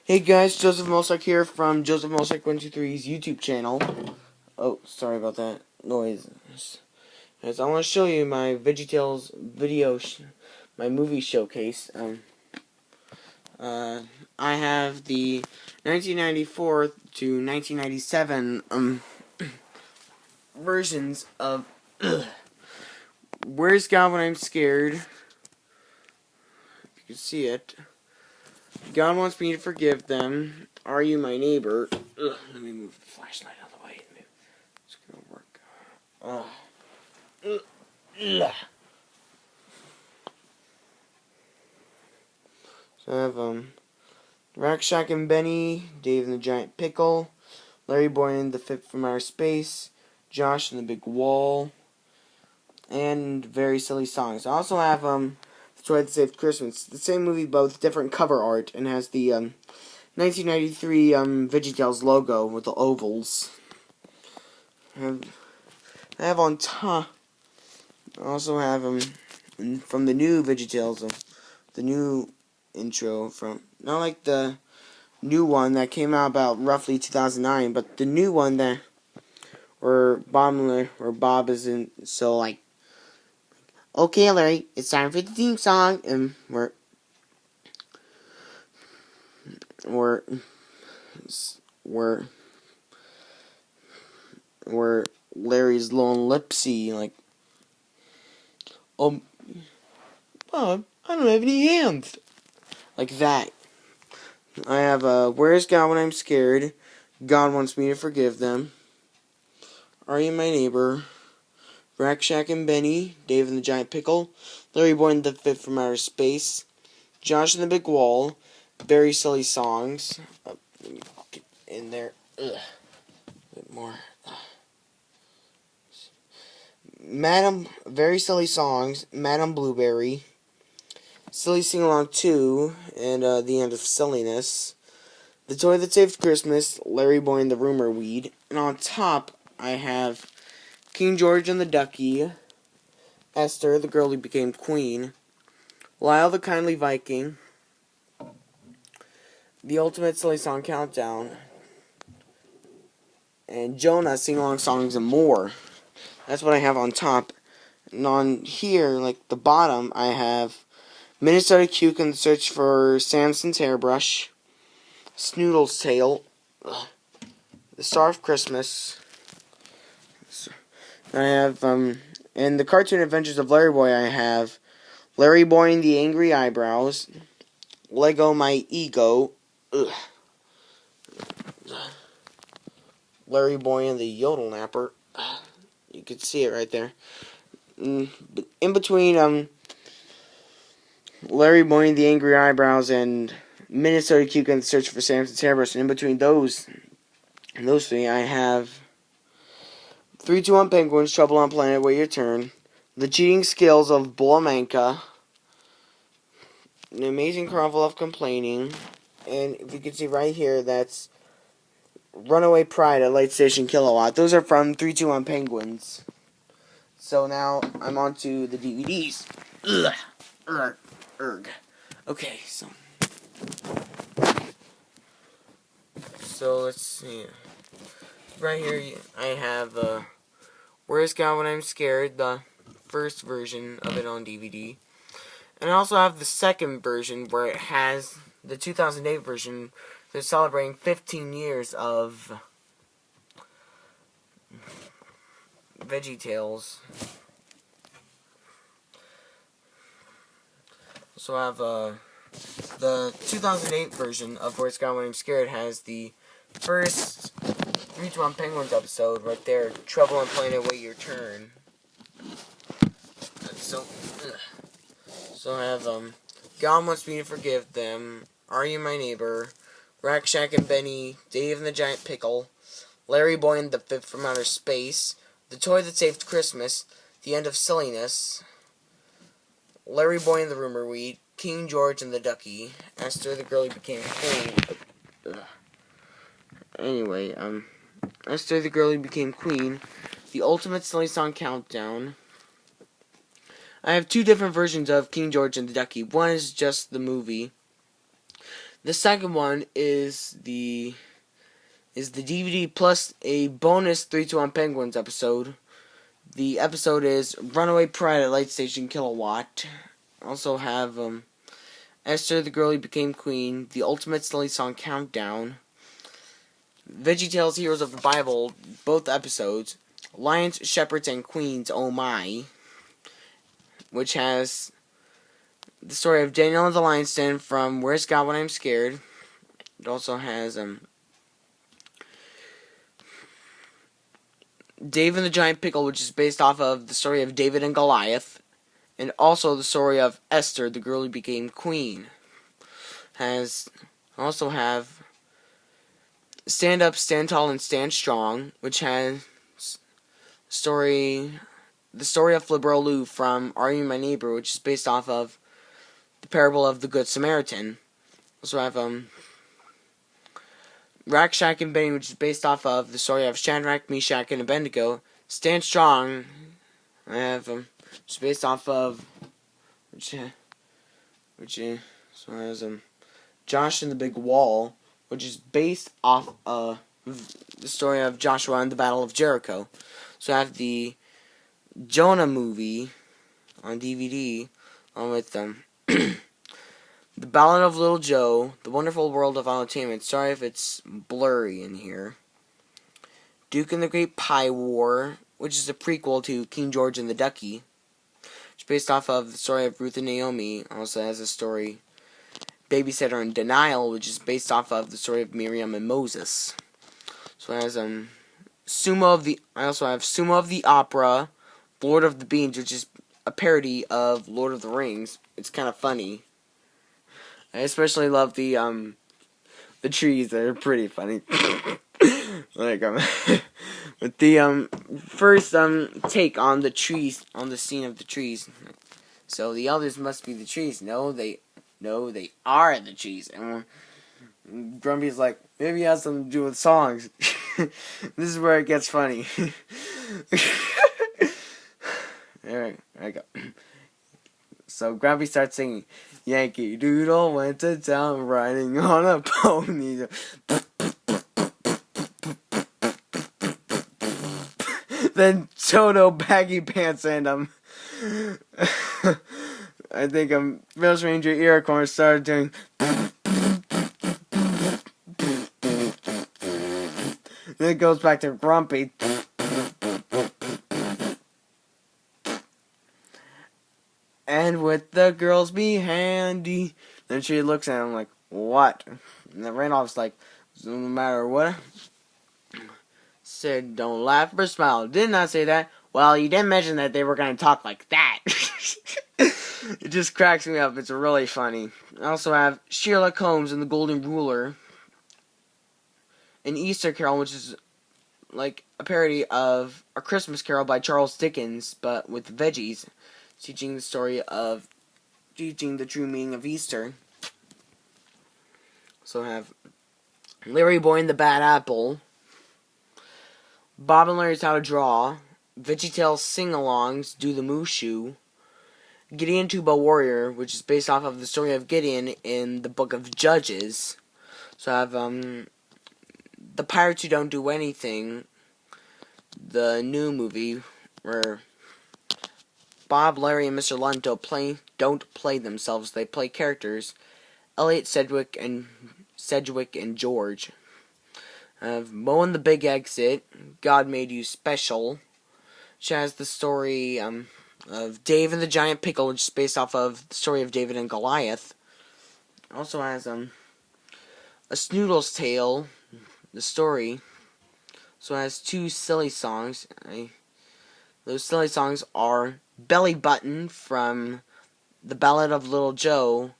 Hey guys, Joseph Mosak here from Joseph Mosak 123's YouTube channel. Oh, sorry about that noise. As I want to show you my VeggieTales video, my movie showcase. I have the 1994 to 1997 versions of Where's God When I'm Scared. If you can see it. God Wants Me to Forgive Them. Are You My Neighbor? Let me move the flashlight out of the way. It's gonna work. So I have Rack Shack and Benny, Dave and the Giant Pickle, Larry Boy and the Fifth from Outer Space, Josh and the Big Wall, and Very Silly Songs. I also have The Toy That Saved Christmas. The same movie but with different cover art, and has the 1993 VeggieTales logo with the ovals. I have on top. I also have from the new VeggieTales, the new intro from not like the new one that came out about roughly 2009, but the new one that where Bob isn't so like, okay, Larry, it's time for the theme song, and where Larry's lone lipsy like, Bob, I don't have any hands. Like that. I have Where's God When I'm Scared? God Wants Me to Forgive Them. Are You My Neighbor? Rack Shack and Benny, Dave and the Giant Pickle, Larry Boy and the Fifth from Outer Space, Josh and the Big Wall, Very Silly Songs. Let me get in there. A bit more. Very Silly Songs, Madam Blueberry, Silly Sing Along 2, and The End of Silliness, The Toy That Saved Christmas, Larry Boy and the Rumor Weed, and on top I have King George and the Ducky, Esther, the Girl Who Became Queen, Lyle the Kindly Viking, The Ultimate Silly Song Countdown, and Jonah Sing Along Songs and more. That's what I have on top. And on here, like the bottom, I have Minnesota Cuke and the Search for Samson's Hairbrush, Snoodle's Tale, The Star of Christmas. I have, in the Cartoon Adventures of Larry Boy, I have Larry Boy and the Angry Eyebrows, Lego My Ego, Larry Boy and the Yodel Napper. You can see it right there. In between, Larry Boy and the Angry Eyebrows and Minnesota Cuke and the Search for Samson's Hairbrush, and in between those three, I have 3-2-1 Penguins, Trouble on Planet, Wait Your Turn, The Cheating Skills of Bulamanka, An Amazing Carnival of Complaining, and if you can see right here, that's Runaway Pride at Light Station Kilowatt. Those are from 3-2-1 Penguins. So now I'm on to the DVDs. Okay, so let's see. Right here I have Where's God When I'm Scared, the first version of it on DVD. And I also have the second version where it has the 2008 version. They're celebrating 15 years of VeggieTales. So I have the 2008 version of Where's God When I'm Scared has the first 3-2-1 Penguins episode right there, Trouble on Planet Wait Your Turn. So I have God Wants Me to Forgive Them, Are You My Neighbor, Rack Shack and Benny, Dave and the Giant Pickle, Larry Boy and the Fifth from Outer Space, The Toy That Saved Christmas, The End of Silliness, Larry Boy and the Rumor Weed, King George and the Ducky, Esther, the Girl Who Became Queen. Anyway, Esther, the Girl Who Became Queen, The Ultimate Silly Song Countdown. I have two different versions of King George and the Ducky. One is just the movie. The second one is the DVD plus a bonus 3-2-1 Penguins episode. The episode is Runaway Pride at Light Station Kilowatt. Also have Esther the Girl Who Became Queen, the Ultimate Silly Song Countdown, VeggieTales Heroes of the Bible, both episodes, Lions, Shepherds, and Queens, Oh My, which has the story of Daniel and the Lion's Den from Where's God When I'm Scared. It also has Dave and the Giant Pickle, which is based off of the story of David and Goliath, and also the story of Esther, the Girl Who Became Queen. Also have Stand Up, Stand Tall, and Stand Strong, which has the story of Flibro Lou from Are You My Neighbor, which is based off of the parable of the Good Samaritan. Also have Rack, Shack, and Benny, which is based off of the story of Shadrach, Meshach, and Abednego. Stand Strong, I have which is based off of so has Josh and the Big Wall, which is based off of the story of Joshua and the Battle of Jericho. So I have the Jonah movie on DVD, along with The Ballad of Little Joe, The Wonderful World of Entertainment. Sorry if it's blurry in here. Duke and the Great Pie War, which is a prequel to King George and the Ducky. It's based off of the story of Ruth and Naomi. Also has a story, Babysitter in Denial, which is based off of the story of Miriam and Moses. So it has I also have Sumo of the Opera, Lord of the Beans, which is a parody of Lord of the Rings. It's kind of funny. I especially love the trees. They're pretty funny. Like with the first take on the trees, on the scene of the trees. So the elders must be the trees. No, they are the trees. And Grumpy's like, maybe it has something to do with songs. This is where it gets funny. Alright, I go. So Grumpy starts singing, Yankee Doodle went to town riding on a pony. Then Toto, Baggy Pants, and I think Village Ranger Iroquois started doing. Then it goes back to Grumpy. And with the girls be handy. Then she looks at him like, what? And then Randolph's like, no matter what. Said, don't laugh or smile. Did not say that. Well, you didn't mention that they were going to talk like that. It just cracks me up. It's really funny. I also have Sherlock Holmes and the Golden Ruler. An Easter Carol, which is like a parody of A Christmas Carol by Charles Dickens, but with veggies. Teaching the true meaning of Easter. So I have Larry Boy and the Bad Apple, Bob and Larry's How to Draw, VeggieTales Sing-Alongs, Do the Mushu, Gideon Tuba Warrior, which is based off of the story of Gideon in the Book of Judges. So I have The Pirates Who Don't Do Anything, the new movie where Bob, Larry, and Mr. Lunt don't play themselves. They play characters. Elliot, Sedgwick, and George. Mo and the Big Exit. God Made You Special. Which has the story of Dave and the Giant Pickle, which is based off of the story of David and Goliath. Also has A Snoodle's Tale, the story. So it has two silly songs. Those silly songs are Belly Button from The Ballad of Little Joe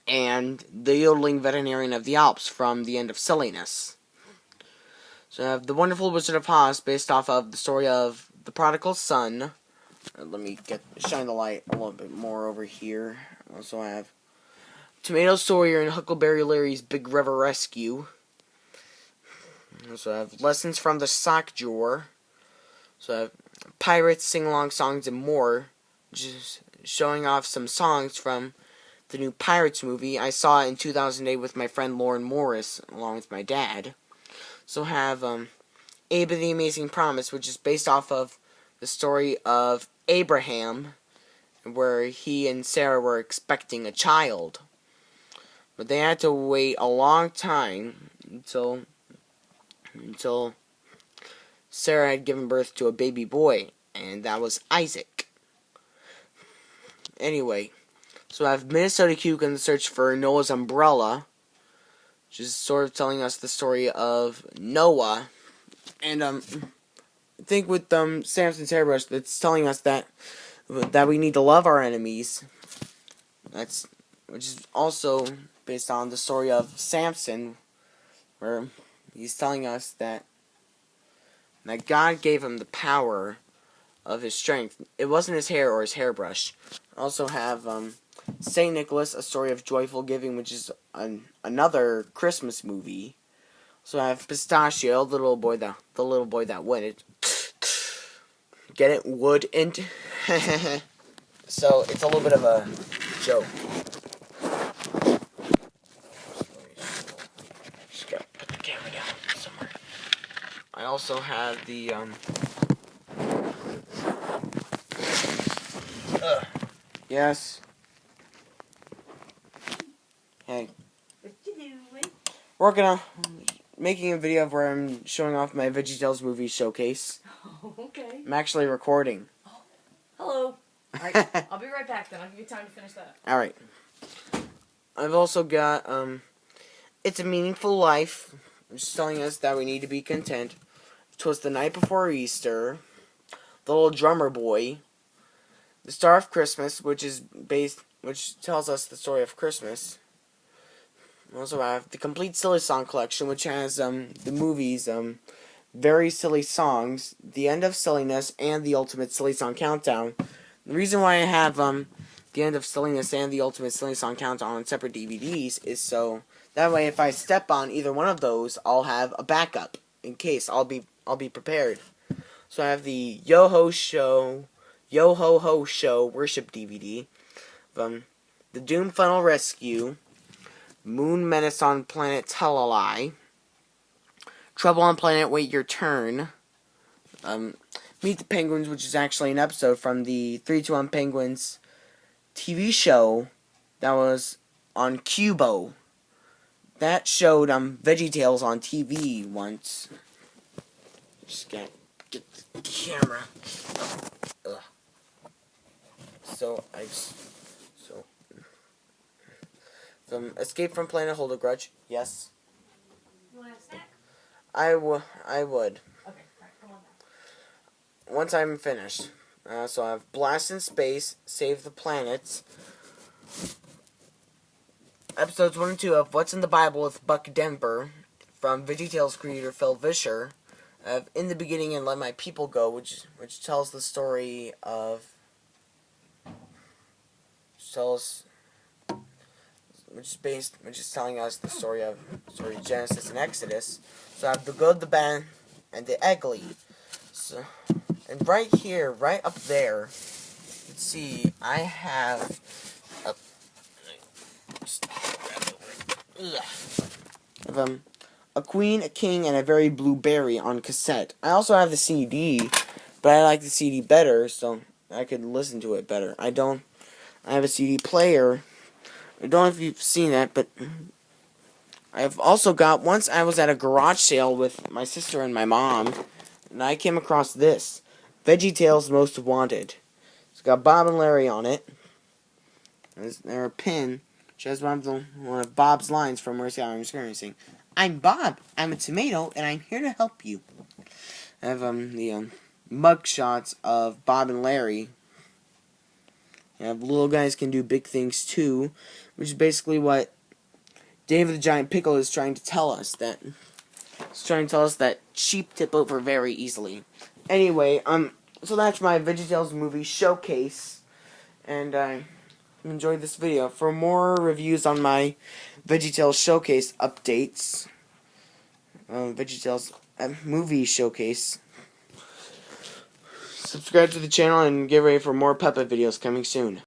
and The Yodeling Veterinarian of the Alps from The End of Silliness. So I have The Wonderful Wizard of Oz, based off of the story of the prodigal son. Let me shine the light a little bit more over here. Also I have Tomato Sawyer and Huckleberry Larry's Big River Rescue. Also I have Lessons from the Sock Drawer. So I have Pirates, Sing-Along Songs, and More, just showing off some songs from the new Pirates movie. I saw it in 2008 with my friend Lauren Morris, along with my dad. So have Abe and the Amazing Promise, which is based off of the story of Abraham, where he and Sarah were expecting a child. But they had to wait a long time until Sarah had given birth to a baby boy, and that was Isaac. Anyway, so I have Minnesota Cuke in the search for Noah's umbrella, which is sort of telling us the story of Noah. And I think with Samson's hairbrush, that's telling us that we need to love our enemies. Which is also based on the story of Samson, where he's telling us that God gave him the power of his strength. It wasn't his hair or his hairbrush. I also have Saint Nicholas, A Story of Joyful Giving, which is another Christmas movie. So I have Pistachio, the little boy that wouldn't. Get it? Wouldn't. So it's a little bit of a joke. Just gotta put the camera down somewhere. I also have the yes. Hey. What you doing? We're making a video of where I'm showing off my VeggieTales movie showcase. Oh, okay. I'm actually recording. Oh, hello. Alright, I'll be right back then. I'll give you time to finish that. Alright. I've also got, It's a Meaningful Life, which is telling us that we need to be content. 'Twas the Night Before Easter. The Little Drummer Boy. The Star of Christmas, which tells us the story of Christmas. We also have the Complete Silly Song Collection, which has, the movies, Very Silly Songs, The End of Silliness, and The Ultimate Silly Song Countdown. The reason why I have, The End of Silliness and The Ultimate Silly Song Countdown on separate DVDs is so that way if I step on either one of those, I'll have a backup in case. I'll be prepared. So I have the Yo Ho Ho Show Worship DVD, the Doom Funnel Rescue, Moon Menace on Planet Telalai, Trouble on Planet Wait Your Turn, Meet the Penguins, which is actually an episode from the 321 Penguins TV show that was on Cubo. That showed VeggieTales on TV once. Just gotta get the camera. Ugh. Escape from Planet Hold a Grudge. Yes. You want a snack? I would. Okay, alright, come on now. Once I'm finished. So I have Blast in Space, Save the Planets, episodes 1 and 2 of What's in the Bible with Buck Denver, from VeggieTales creator Phil Vischer. I have In the Beginning and Let My People Go, which tells the story of, which is telling us the story of Genesis and Exodus. So I have The Good, the Bad, and the Ugly. So, and right here, right up there, you can see I have a Queen, a King, and a Very Blue Berry on cassette. I also have the CD, but I like the CD better, so I could listen to it better. I have a CD player. I don't know if you've seen that, but I've also got, once I was at a garage sale with my sister and my mom, and I came across this, VeggieTales Most Wanted. It's got Bob and Larry on it. There's a pin, which has one of Bob's lines from Where's the I'm Experiencing. I'm Bob, I'm a tomato, and I'm here to help you. I have the mug shots of Bob and Larry. I have Little Guys Can Do Big Things Too, which is basically what Dave the Giant Pickle is trying to tell us. It's trying to tell us that sheep tip over very easily. Anyway, so that's my VeggieTales movie showcase, and I enjoyed this video. For more reviews on my VeggieTales showcase updates, VeggieTales movie showcase, subscribe to the channel and get ready for more puppet videos coming soon.